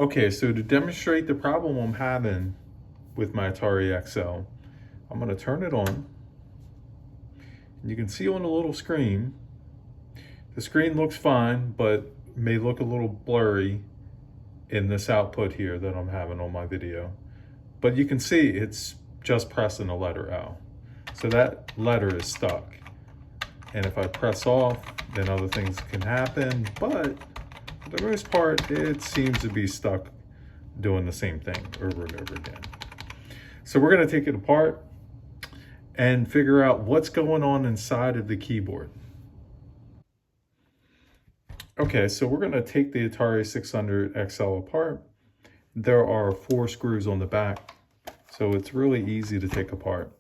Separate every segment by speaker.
Speaker 1: Okay, so to demonstrate the problem I'm having with my Atari XL, I'm going to turn it on. And you can see on the little screen, the screen looks fine, but may look a little blurry in this output here that I'm having on my video. But you can see it's just pressing a letter L. So that letter is stuck. And if I press off, then other things can happen. But for the most part, it seems to be stuck doing the same thing over and over again. So we're going to take it apart and figure out what's going on inside of the keyboard. Okay, so we're going to take the Atari 600 XL apart. There are 4 screws on the back, so it's really easy to take apart.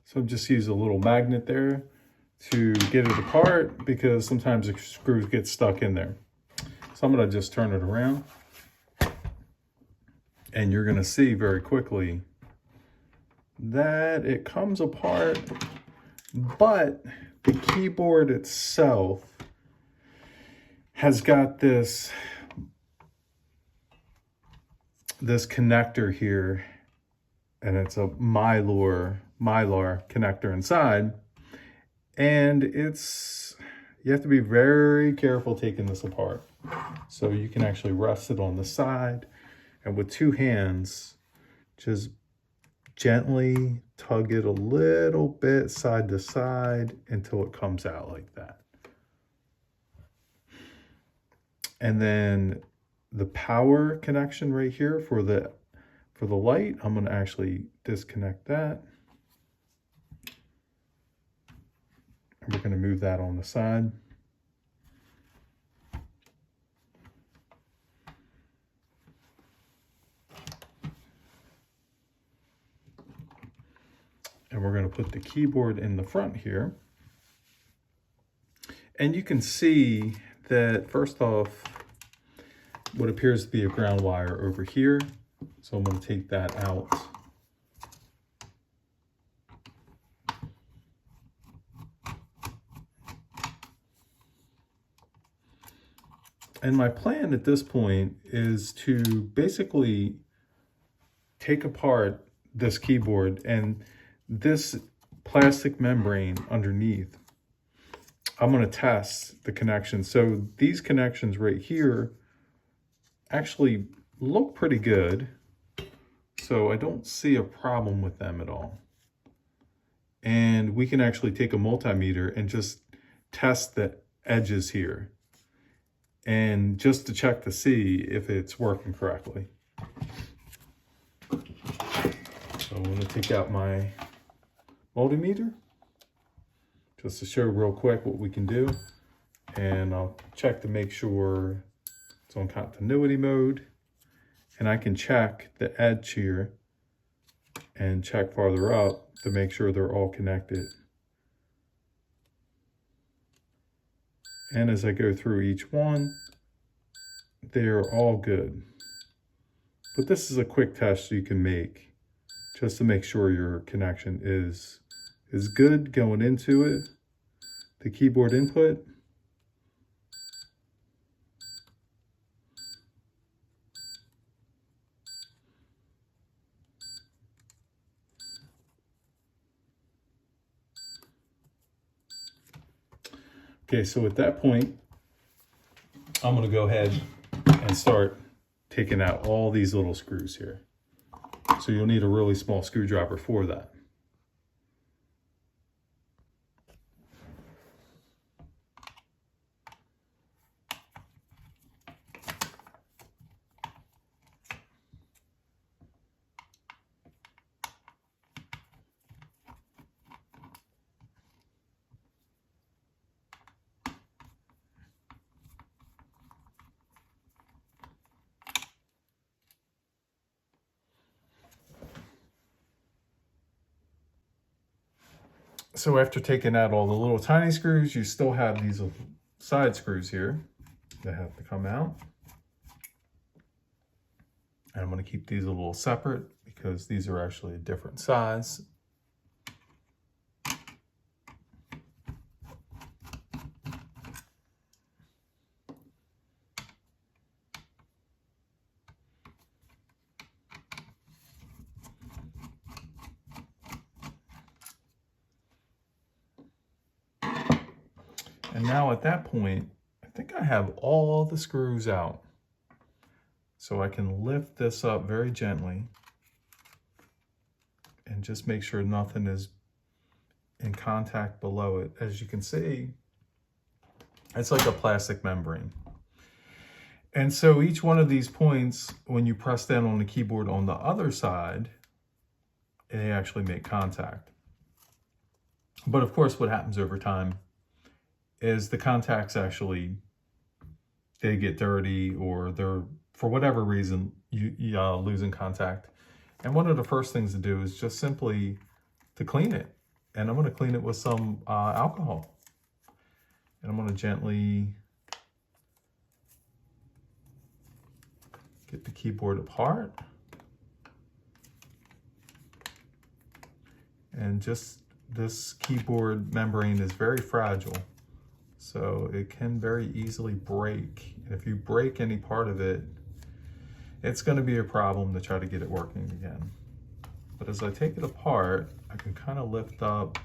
Speaker 1: So just use a little magnet there to get it apart because sometimes the screws get stuck in there. So I'm going to just turn it around and you're going to see very quickly that it comes apart, but the keyboard itself has got this connector here, and it's a mylar connector inside, and you have to be very careful taking this apart. So you can actually rest it on the side, and with 2 hands, just gently tug it a little bit side to side until it comes out like that. And then the power connection right here for the light, I'm going to actually disconnect that. And we're going to move that on the side. And we're going to put the keyboard in the front here. And you can see that first off, what appears to be a ground wire over here. So I'm going to take that out. And my plan at this point is to basically take apart this keyboard and this plastic membrane underneath. I'm going to test the connections. So these connections right here actually look pretty good. So I don't see a problem with them at all. And we can actually take a multimeter and just test the edges here, and just to check to see if it's working correctly. So I'm going to take out my multimeter just to show real quick what we can do. And I'll check to make sure it's on continuity mode. And I can check the edge here and check farther up to make sure they're all connected. And as I go through each one, they're all good. But this is a quick test you can make just to make sure your connection is good going into it, the keyboard input. Okay, so at that point, I'm gonna go ahead and start taking out all these little screws here. So you'll need a really small screwdriver for that. So after taking out all the little tiny screws, you still have these side screws here that have to come out. And I'm going to keep these a little separate because these are actually a different size. And now at that point, I think I have all the screws out. So I can lift this up very gently and just make sure nothing is in contact below it. As you can see, it's like a plastic membrane. And so each one of these points, when you press down on the keyboard on the other side, they actually make contact. But of course, what happens over time is the contacts actually, they get dirty, or they're, for whatever reason, you losing contact. And one of the first things to do is just simply to clean it. And I'm going to clean it with some alcohol. And I'm going to gently get the keyboard apart. And just, this keyboard membrane is very fragile, so it can very easily break. And if you break any part of it, it's going to be a problem to try to get it working again. But as I take it apart, I can kind of lift up,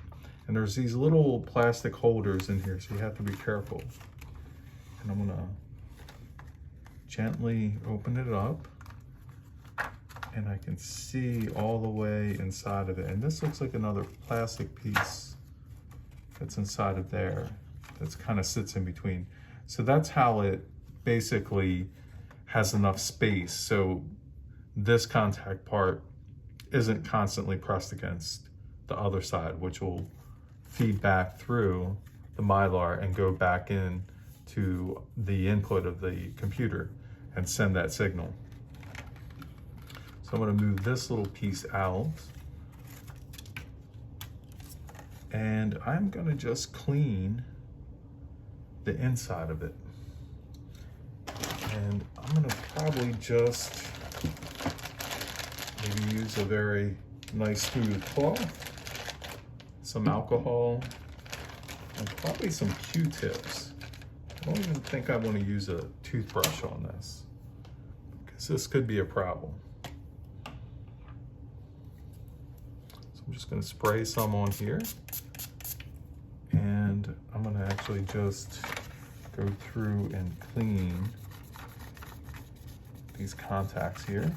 Speaker 1: and there's these little plastic holders in here, so you have to be careful. And I'm going to gently open it up, and I can see all the way inside of it. And this looks like another plastic piece that's inside of there that's kind of sits in between. So that's how it basically has enough space so this contact part isn't constantly pressed against the other side, which will feed back through the Mylar and go back in to the input of the computer and send that signal. So I'm going to move this little piece out, and I'm going to just clean the inside of it. And I'm going to probably just maybe use a very nice smooth cloth, some alcohol, and probably some Q-tips. I don't even think I want to use a toothbrush on this, because this could be a problem. So I'm just going to spray some on here, and I'm going to actually just go through and clean these contacts here.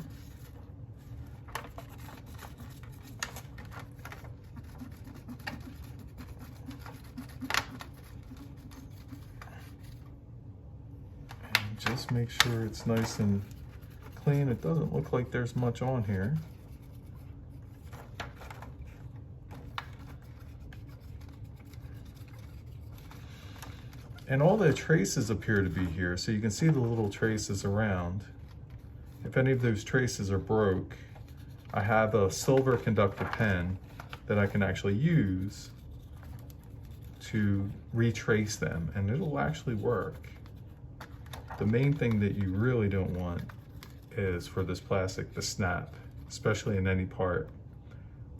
Speaker 1: And just make sure it's nice and clean. It doesn't look like there's much on here. And all the traces appear to be here, so you can see the little traces around. If any of those traces are broke, I have a silver conductor pen that I can actually use to retrace them, and it'll actually work. The main thing that you really don't want is for this plastic to snap, especially in any part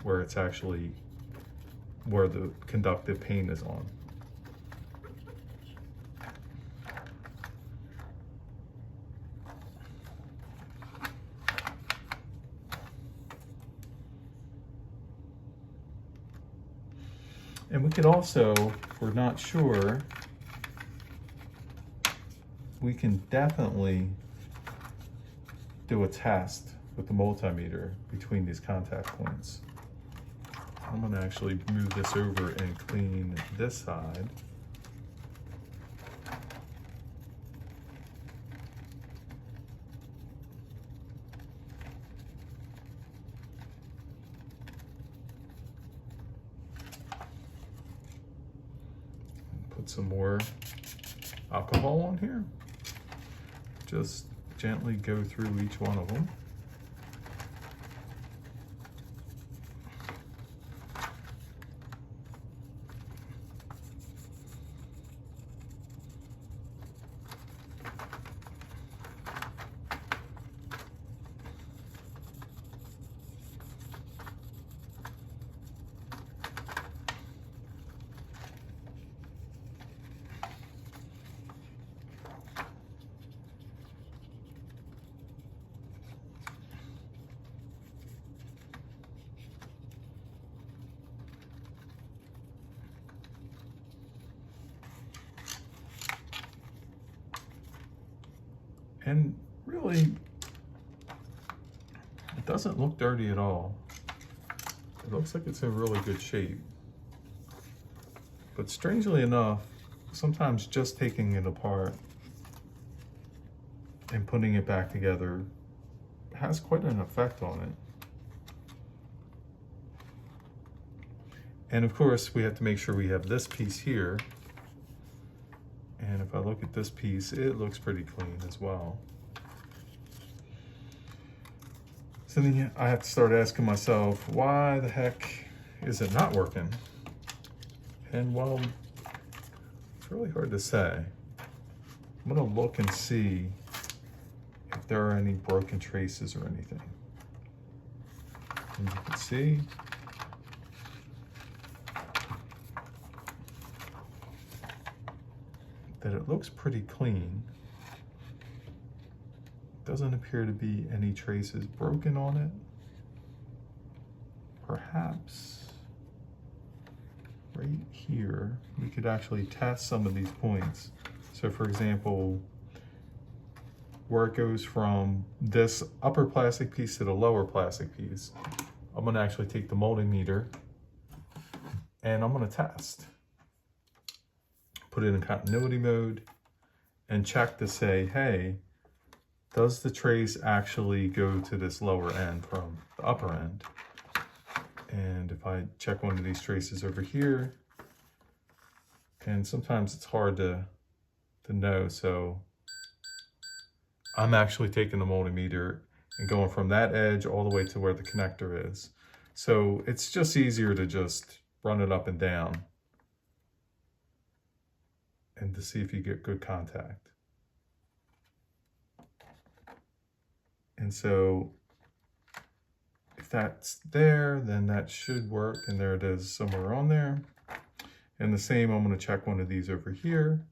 Speaker 1: where it's actually where the conductive paint is on. And we could also, if we're not sure, we can definitely do a test with the multimeter between these contact points. I'm going to actually move this over and clean this side. Put some more alcohol on here. Just gently go through each one of them. And really, it doesn't look dirty at all. It looks like it's in really good shape. But strangely enough, sometimes just taking it apart and putting it back together has quite an effect on it. And of course, we have to make sure we have this piece here. And if I look at this piece, it looks pretty clean as well. So then I have to start asking myself, why the heck is it not working? And well, it's really hard to say. I'm gonna look and see if there are any broken traces or anything. And you can see that it looks pretty clean. Doesn't appear to be any traces broken on it. Perhaps right here, we could actually test some of these points. So for example, where it goes from this upper plastic piece to the lower plastic piece, I'm gonna actually take the multimeter and I'm gonna test. Put it in continuity mode and check to say, hey, does the trace actually go to this lower end from the upper end? And if I check one of these traces over here, and sometimes it's hard to know, so I'm actually taking the multimeter and going from that edge all the way to where the connector is. So it's just easier to just run it up and down and to see if you get good contact. And so if that's there, then that should work. And there it is somewhere on there. And the same, I'm going to check one of these over here.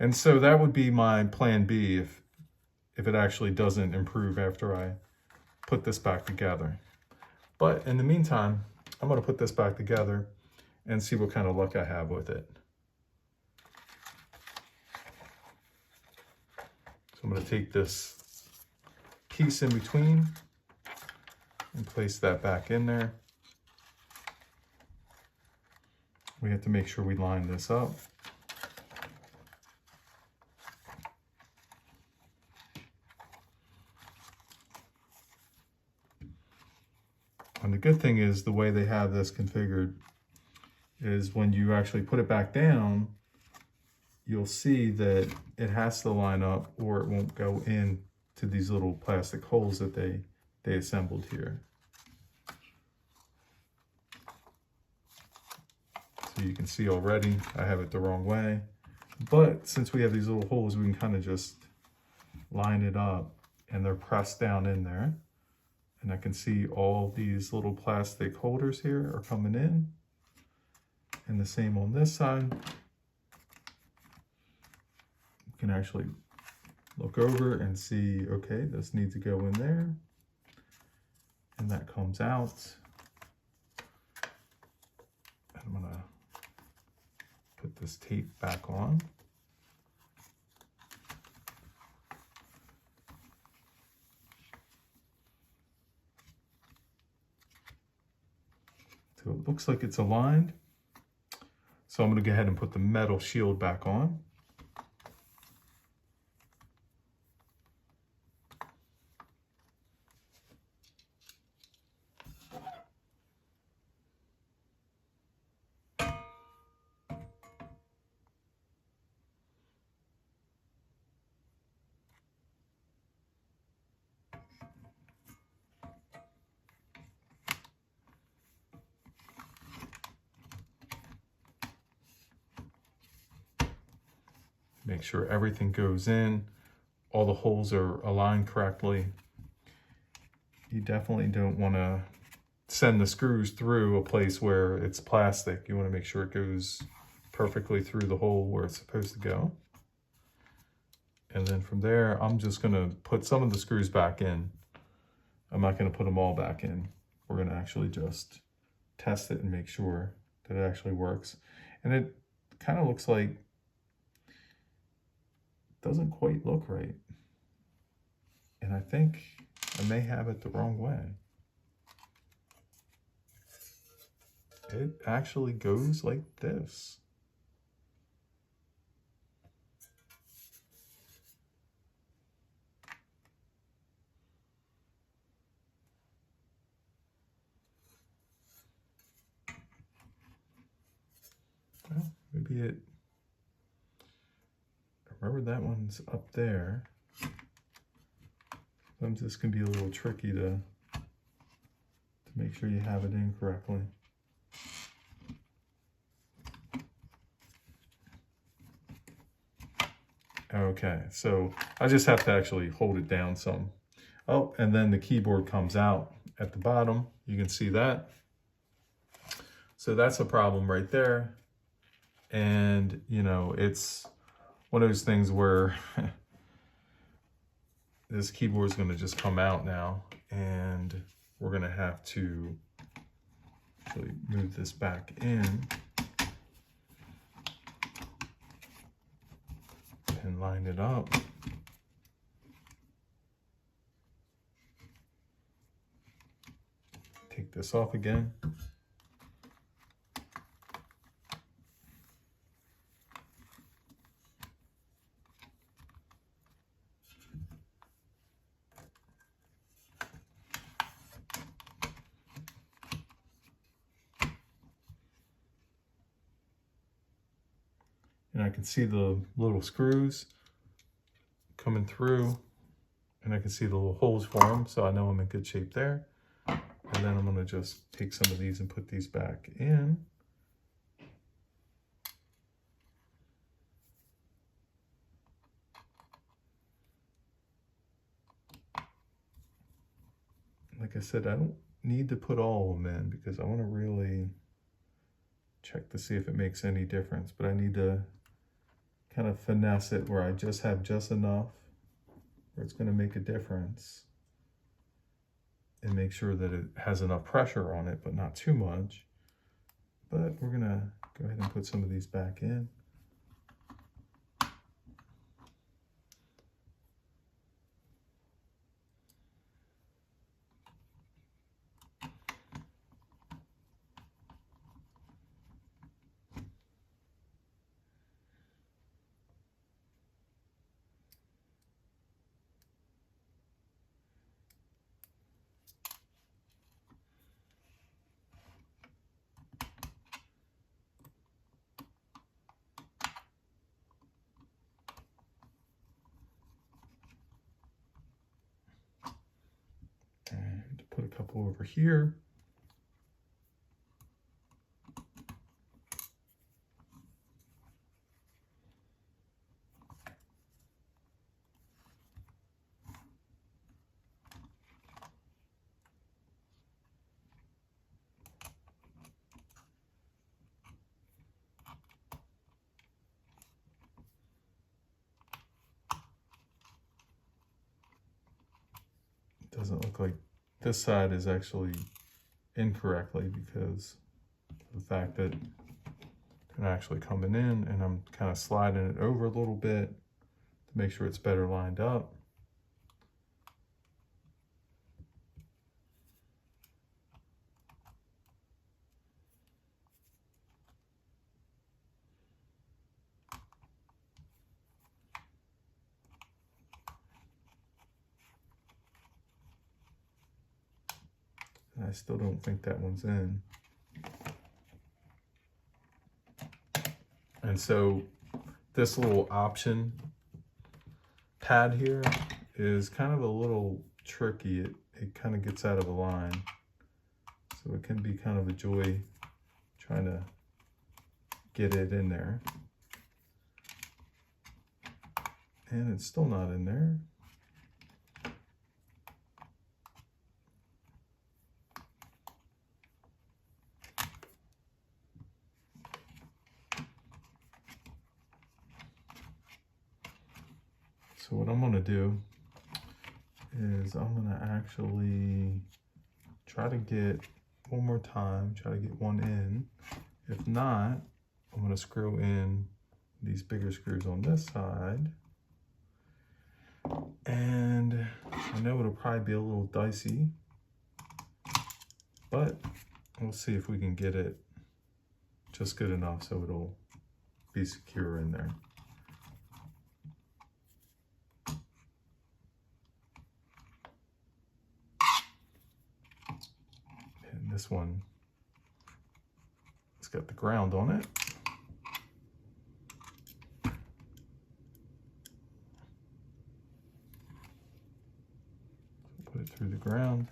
Speaker 1: And so that would be my plan B if it actually doesn't improve after I put this back together. But in the meantime, I'm going to put this back together and see what kind of luck I have with it. So I'm going to take this piece in between and place that back in there. We have to make sure we line this up. And the good thing is the way they have this configured is when you actually put it back down, you'll see that it has to line up or it won't go in to these little plastic holes that they assembled here. So you can see already I have it the wrong way. But since we have these little holes, we can kind of just line it up and they're pressed down in there. And I can see all these little plastic holders here are coming in. And the same on this side. You can actually look over and see, okay, this needs to go in there. And that comes out. I'm gonna put this tape back on. So it looks like it's aligned. So I'm going to go ahead and put the metal shield back on. Make sure everything goes in, all the holes are aligned correctly. You definitely don't want to send the screws through a place where it's plastic. You want to make sure it goes perfectly through the hole where it's supposed to go. And then from there, I'm just going to put some of the screws back in. I'm not going to put them all back in. We're going to actually just test it and make sure that it actually works. And it kind of looks like doesn't quite look right. And I think I may have it the wrong way. It actually goes like this. Well, maybe it, remember that one's up there. Sometimes this can be a little tricky to make sure you have it in correctly. Okay, so I just have to actually hold it down some. Oh, and then the keyboard comes out at the bottom. You can see that. So that's a problem right there. And, you know, it's one of those things where this keyboard is going to just come out now, and we're going to have to actually move this back in and line it up. Take this off again. And I can see the little screws coming through, and I can see the little holes for them, so I know I'm in good shape there. And then I'm going to just take some of these and put these back in. Like I said, I don't need to put all of them in because I want to really check to see if it makes any difference, but I need to kind of finesse it where I just have just enough where it's going to make a difference, and make sure that it has enough pressure on it, but not too much. But we're going to go ahead and put some of these back in. And put a couple over here. It doesn't look like this side is actually incorrectly because of the fact that And actually coming in, and I'm kind of sliding it over a little bit to make sure it's better lined up. And I still don't think that one's in. And so this little option pad here is kind of a little tricky. It kind of gets out of line. So it can be kind of a joy trying to get it in there. And it's still not in there. So what I'm going to do is I'm going to actually try to get one more time, try to get one in. If not, I'm going to screw in these bigger screws on this side. And I know it'll probably be a little dicey, but we'll see if we can get it just good enough so it'll be secure in there. And this one, it's got the ground on it. Put it through the ground.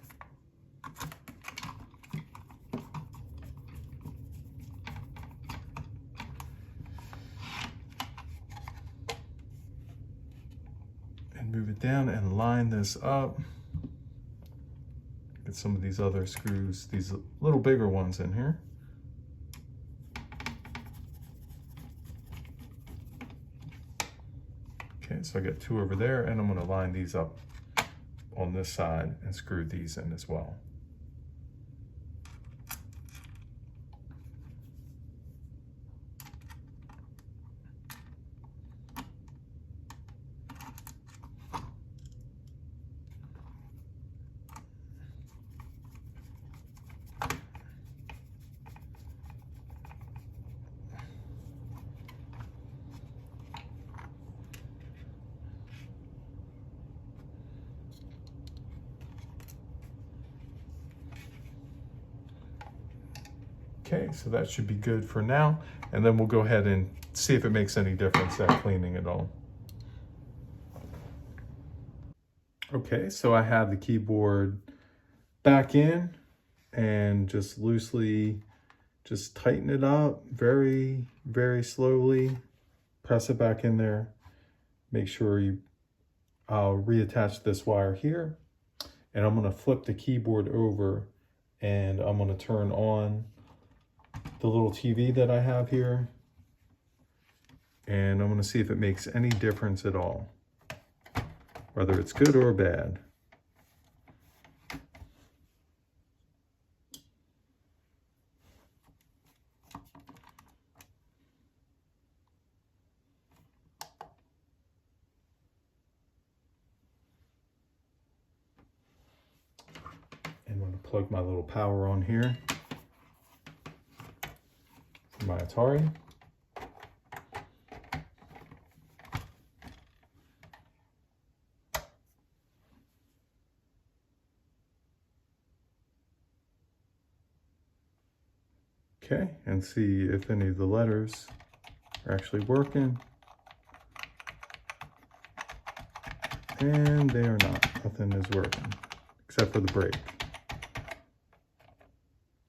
Speaker 1: And move it down and line this up. Get some of these other screws, these little bigger ones in here. Okay, so I got two over there, and I'm going to line these up on this side and screw these in as well. Okay, so that should be good for now. And then we'll go ahead and see if it makes any difference at cleaning it all. Okay, so I have the keyboard back in and just loosely just tighten it up very, very slowly. Press it back in there. Make sure I'll reattach this wire here. And I'm gonna flip the keyboard over and I'm gonna turn on the little TV that I have here, and I'm going to see if it makes any difference at all, whether it's good or bad. And I'm going to plug my little power on here. My Atari. Okay, and see if any of the letters are actually working. And they are not. Nothing is working except for the brake.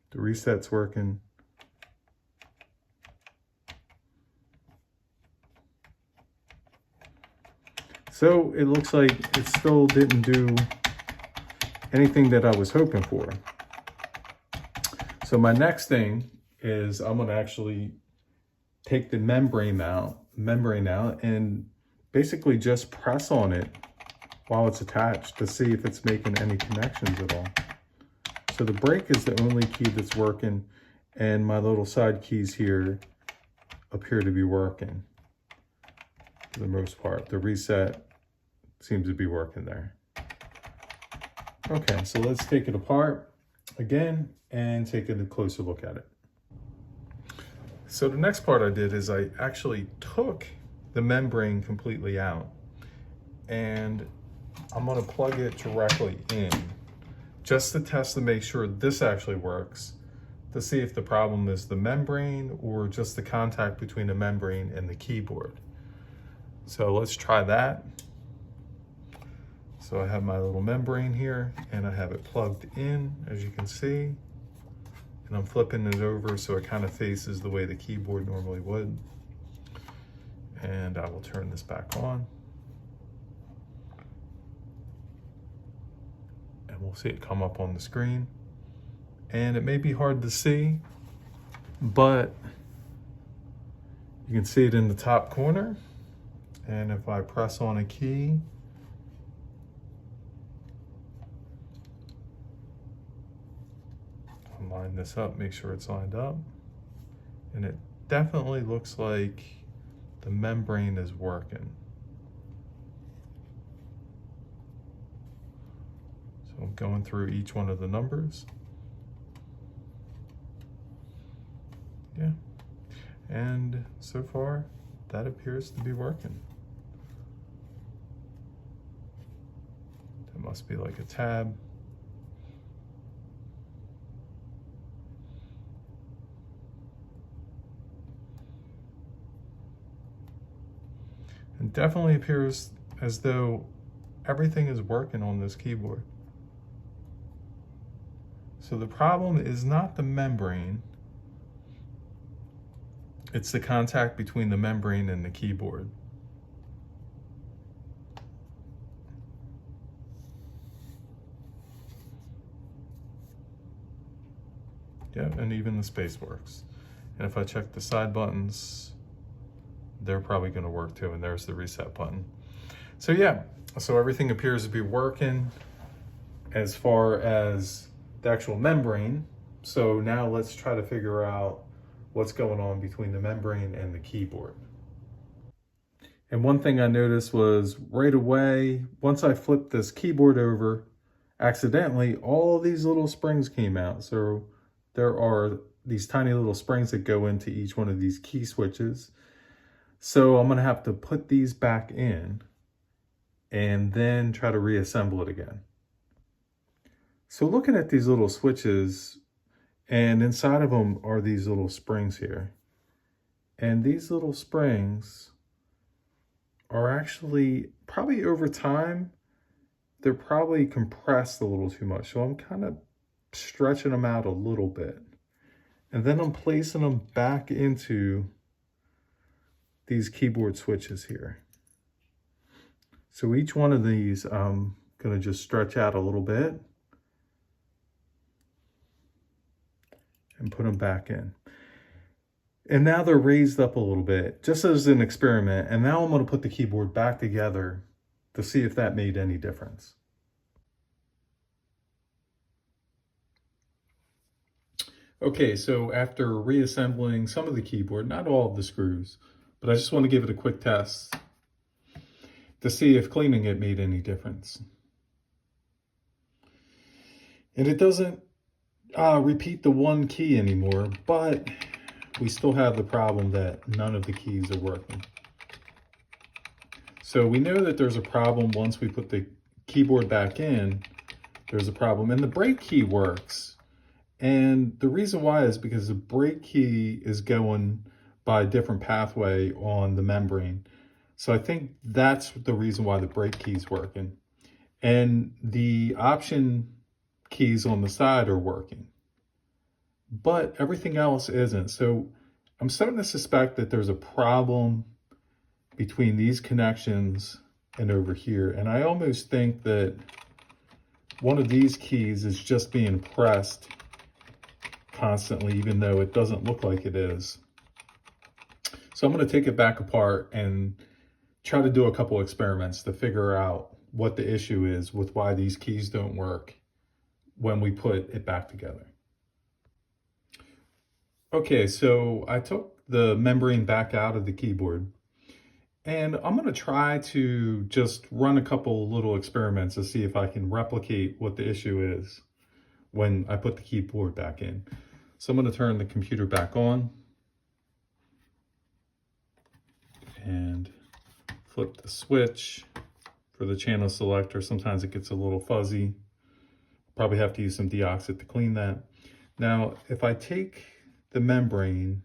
Speaker 1: The reset's working. So it looks like it still didn't do anything that I was hoping for. So my next thing is I'm going to actually take the membrane out and basically just press on it while it's attached to see if it's making any connections at all. So the brake is the only key that's working, and my little side keys here appear to be working for the most part. The reset seems to be working there. Okay, so let's take it apart again and take a closer look at it. So the next part I did is I actually took the membrane completely out, and I'm going to plug it directly in just to test to make sure this actually works, to see if the problem is the membrane or just the contact between the membrane and the keyboard. So let's try that. So I have my little membrane here and I have it plugged in, as you can see, and I'm flipping it over so it kind of faces the way the keyboard normally would. And I will turn this back on. And we'll see it come up on the screen. And it may be hard to see, but you can see it in the top corner. And if I press on a key, I'll line this up, make sure it's lined up. And it definitely looks like the membrane is working. So I'm going through each one of the numbers. Yeah, and so far that appears to be working. That must be like a tab. It definitely appears as though everything is working on this keyboard. So the problem is not the membrane, it's the contact between the membrane and the keyboard. Yeah, and even the space works. And if I check the side buttons, they're probably going to work too. And there's the reset button. So yeah, so everything appears to be working as far as the actual membrane. So now let's try to figure out what's going on between the membrane and the keyboard. And one thing I noticed was right away, once I flipped this keyboard over, accidentally, all these little springs came out. So there are these tiny little springs that go into each one of these key switches. So I'm going to have to put these back in and then try to reassemble it again. So looking at these little switches, and inside of them are these little springs here. And these little springs are actually, probably over time, they're probably compressed a little too much. So I'm kind of stretching them out a little bit. And then I'm placing them back into these keyboard switches here. So each one of these, I'm gonna just stretch out a little bit and put them back in. And now they're raised up a little bit, just as an experiment. And now I'm gonna put the keyboard back together to see if that made any difference. Okay, so after reassembling some of the keyboard, not all of the screws, but I just want to give it a quick test to see if cleaning it made any difference. And it doesn't repeat the one key anymore, but we still have the problem that none of the keys are working. So we know that there's a problem once we put the keyboard back in, there's a problem. And the break key works. And the reason why is because the break key is going by a different pathway on the membrane. So I think that's the reason why the break key is working. And the option keys on the side are working, but everything else isn't. So I'm starting to suspect that there's a problem between these connections and over here. And I almost think that one of these keys is just being pressed constantly, even though it doesn't look like it is. So I'm going to take it back apart and try to do a couple experiments to figure out what the issue is with why these keys don't work when we put it back together. Okay, so I took the membrane back out of the keyboard, and I'm going to try to just run a couple little experiments to see if I can replicate what the issue is when I put the keyboard back in. So I'm going to turn the computer back on and flip the switch for the channel selector. Sometimes it gets a little fuzzy. Probably have to use some deoxit to clean that. Now, if I take the membrane,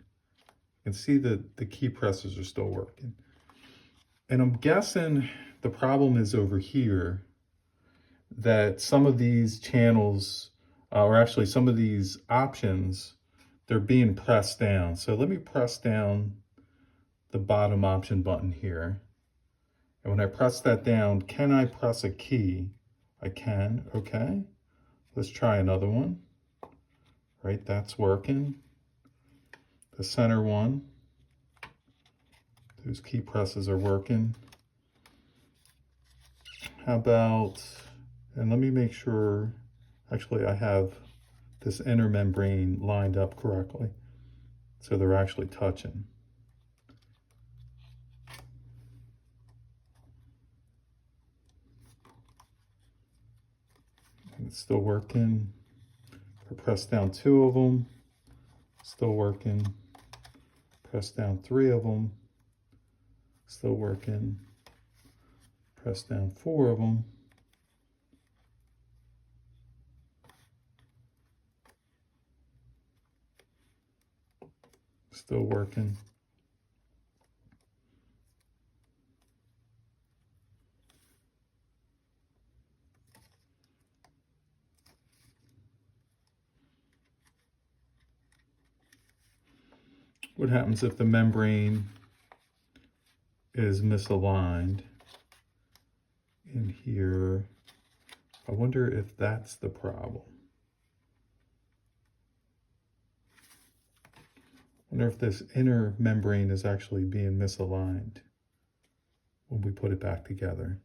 Speaker 1: you can see that the key presses are still working. And I'm guessing the problem is over here, that some of these channels, or actually some of these options, they're being pressed down. So let me press down the bottom option button here. And when I press that down, can I press a key? I can, okay. Let's try another one. Right, that's working. The center one, those key presses are working. How about, and let me make sure, actually I have this inner membrane lined up correctly. So they're actually touching. And it's still working. I press down 2 of them, still working. Press down 3 of them, still working. Press down 4 of them. Still working. What happens if the membrane is misaligned in here? I wonder if that's the problem. I wonder if this inner membrane is actually being misaligned when we put it back together.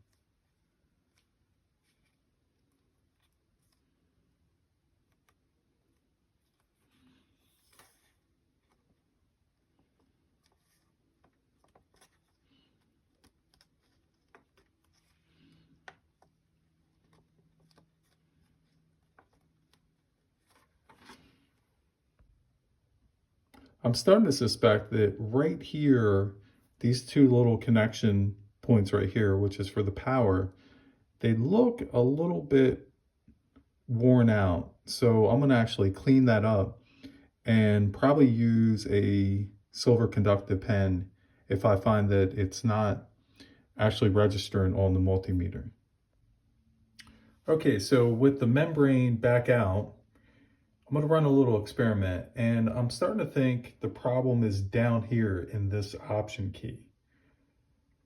Speaker 1: I'm starting to suspect that right here, these 2 little connection points right here, which is for the power, they look a little bit worn out. So I'm gonna actually clean that up and probably use a silver conductive pen if I find that it's not actually registering on the multimeter. Okay, so with the membrane back out, I'm going to run a little experiment, and I'm starting to think the problem is down here in this option key.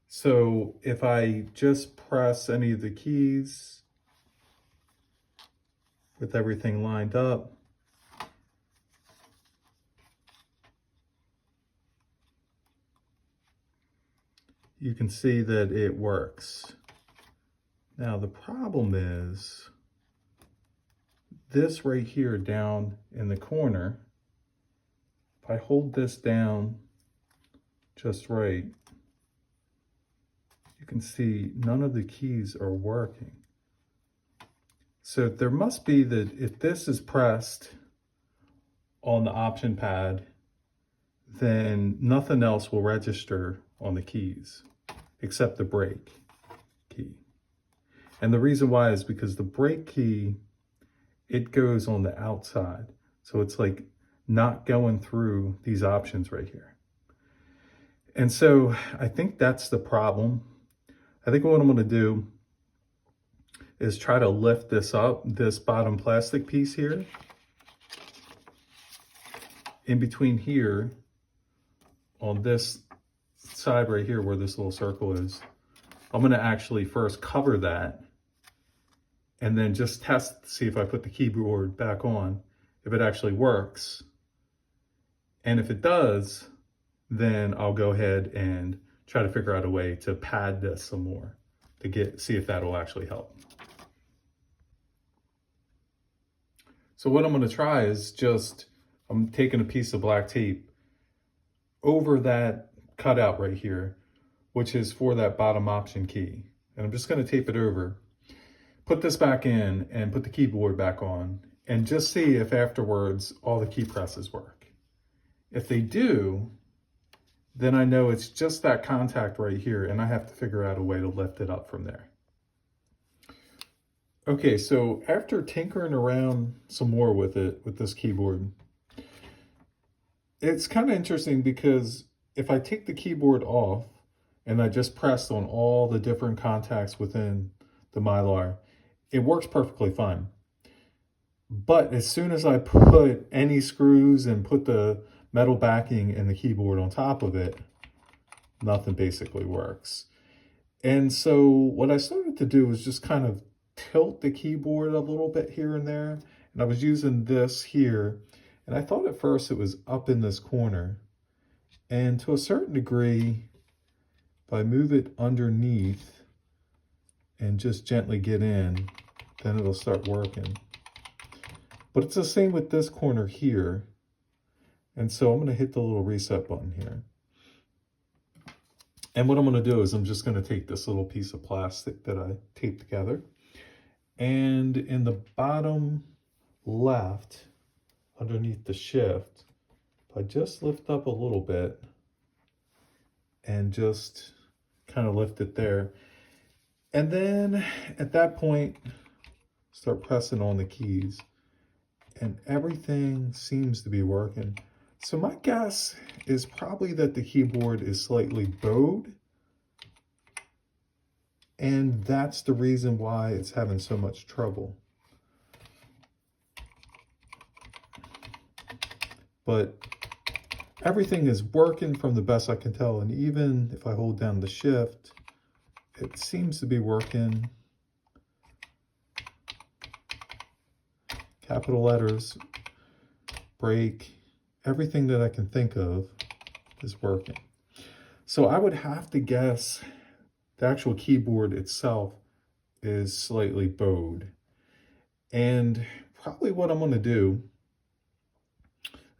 Speaker 1: So if I just press any of the keys with everything lined up, you can see that it works. Now the problem is this right here down in the corner. If I hold this down just right, you can see none of the keys are working. So there must be that if this is pressed on the option pad, then nothing else will register on the keys except the break key. And the reason why is because the break key, it goes on the outside. So it's like not going through these options right here. And so I think that's the problem. I think what I'm going to do is try to lift this up, this bottom plastic piece here. In between here, on this side right here where this little circle is, I'm going to actually first cover that and then just test to see if I put the keyboard back on, if it actually works. And if it does, then I'll go ahead and try to figure out a way to pad this some more to see if that will actually help. So what I'm going to try is just I'm taking a piece of black tape over that cutout right here, which is for that bottom option key. And I'm just going to tape it over, put this back in, and put the keyboard back on, and just see if afterwards all the key presses work. If they do, then I know it's just that contact right here, and I have to figure out a way to lift it up from there. Okay, so after tinkering around some more with it, with this keyboard, it's kind of interesting because if I take the keyboard off and I just pressed on all the different contacts within the Mylar, it works perfectly fine. But as soon as I put any screws and put the metal backing and the keyboard on top of it, nothing basically works. And so what I started to do was just kind of tilt the keyboard a little bit here and there. And I was using this here. And I thought at first it was up in this corner. And to a certain degree, if I move it underneath and just gently get in, then it'll start working. But it's the same with this corner here. And so I'm going to hit the little reset button here. And what I'm going to do is I'm just going to take this little piece of plastic that I taped together. And in the bottom left, underneath the shift, if I just lift up a little bit and just kind of lift it there. And then at that point, start pressing on the keys. And everything seems to be working. So my guess is probably that the keyboard is slightly bowed. And that's the reason why it's having so much trouble. But everything is working from the best I can tell. And even if I hold down the shift, it seems to be working. Capital letters, break, everything that I can think of is working. So I would have to guess the actual keyboard itself is slightly bowed. And probably what I'm going to do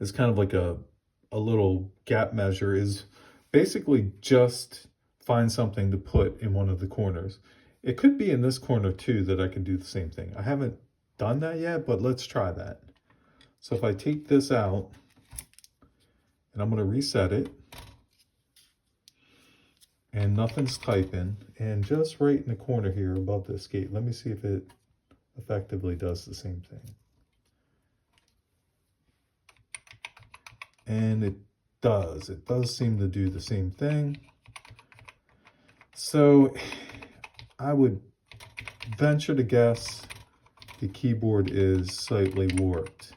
Speaker 1: is kind of like a little gap measure, is basically just find something to put in one of the corners. It could be in this corner too that I can do the same thing. I haven't done that yet, but let's try that. So if I take this out and I'm going to reset it, and nothing's typing, and just right in the corner here above the escape, let me see if it effectively does the same thing. And it does seem to do the same thing. So I would venture to guess the keyboard is slightly warped.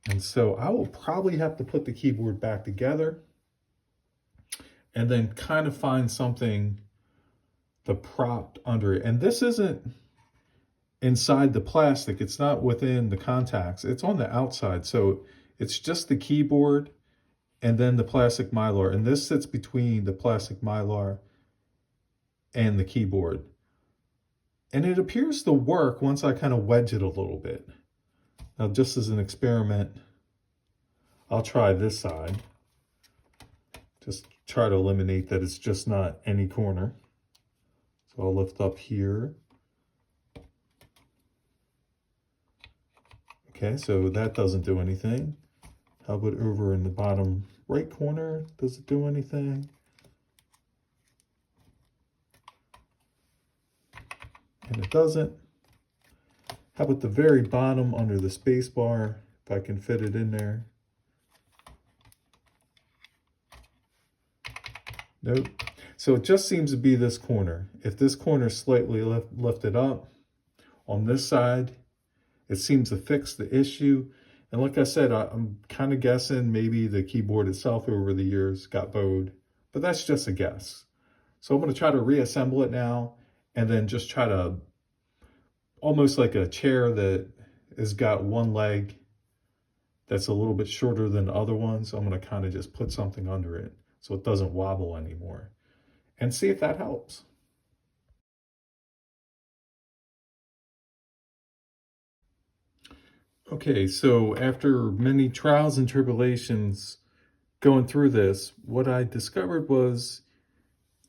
Speaker 1: And so I will probably have to put the keyboard back together and then kind of find something to prop under it. And this isn't inside the plastic. It's not within the contacts. It's on the outside. So it's just the keyboard and then the plastic Mylar. And this sits between the plastic Mylar and the keyboard. And it appears to work once I kind of wedge it a little bit. Now, just as an experiment, I'll try this side. Just try to eliminate that it's just not any corner. So I'll lift up here. Okay, so that doesn't do anything. How about over in the bottom right corner? Does it do anything? And it doesn't. How about the very bottom under the space bar, if I can fit it in there? Nope. So it just seems to be this corner. If this corner is slightly lifted up on this side, it seems to fix the issue. And like I said, I'm kind of guessing maybe the keyboard itself over the years got bowed, but that's just a guess. So I'm going to try to reassemble it now and then just try to, almost like a chair that has got one leg that's a little bit shorter than the other one. So I'm going to kind of just put something under it so it doesn't wobble anymore and see if that helps. Okay, so after many trials and tribulations going through this, what I discovered was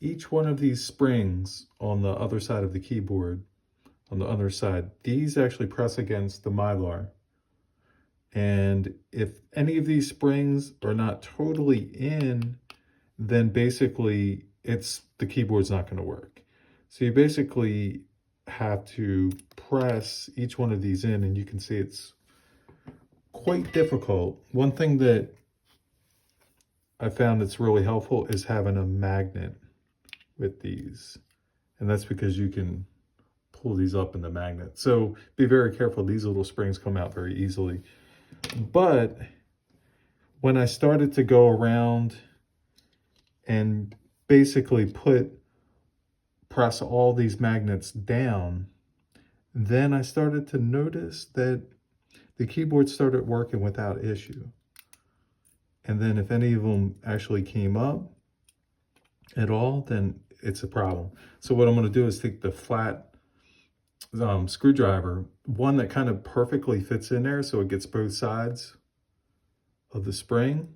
Speaker 1: each one of these springs on the other side of the keyboard, on the other side, these actually press against the Mylar. And if any of these springs are not totally in, then basically the keyboard's not going to work. So you basically have to press each one of these in, and you can see it's quite difficult. One thing that I found that's really helpful is having a magnet with these. And that's because you can pull these up in the magnet. So be very careful. These little springs come out very easily. But when I started to go around and basically press all these magnets down, then I started to notice that the keyboard started working without issue. And then if any of them actually came up at all, then it's a problem. So what I'm going to do is take the flat screwdriver, one that kind of perfectly fits in there so it gets both sides of the spring,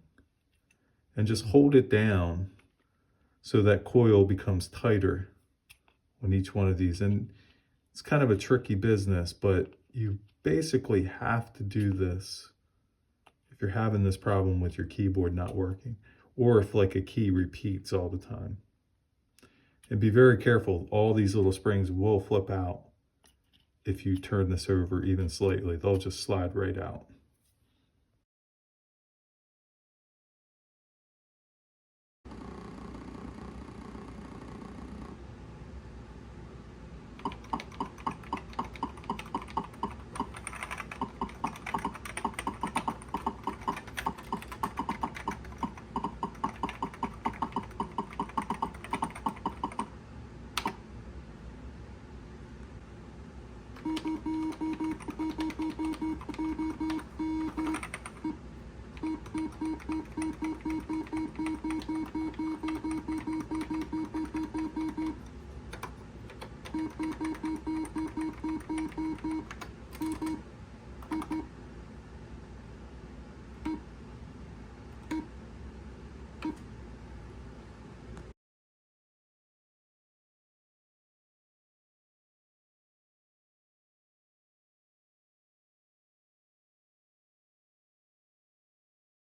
Speaker 1: and just hold it down so that coil becomes tighter on each one of these. And it's kind of a tricky business, but you basically have to do this if you're having this problem with your keyboard not working, or if like a key repeats all the time. And be very careful, all these little springs will flip out if you turn this over even slightly. They'll just slide right out.